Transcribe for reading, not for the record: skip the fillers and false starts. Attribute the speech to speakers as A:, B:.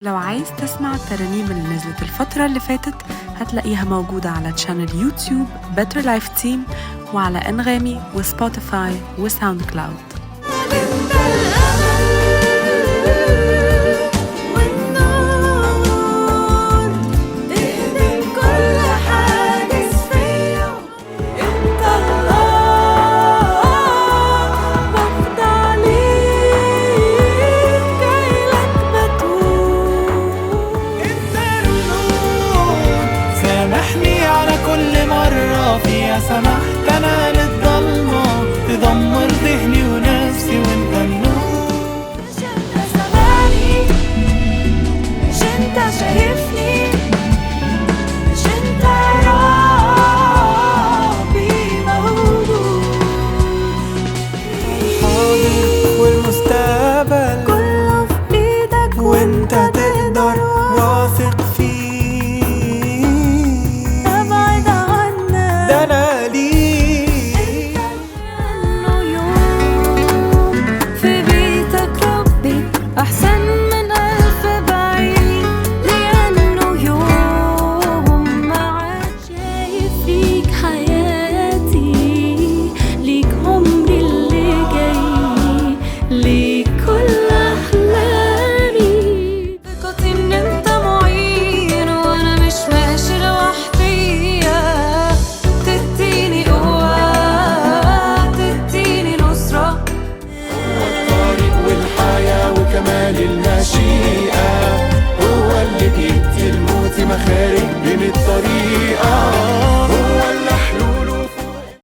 A: لو عايز تسمع الترانيم اللي نزلت الفترة اللي فاتت هتلاقيها موجودة على تشانل يوتيوب Better Life Team وعلى أنغامي وسبوتيفاي وساوند كلاود.
B: انت الامل والنور تهدم كل حاجز فيا. انت الله بخضع ليك جايلك بتوب.
C: انت النور سامحني على كل مرة فيها سمحت انا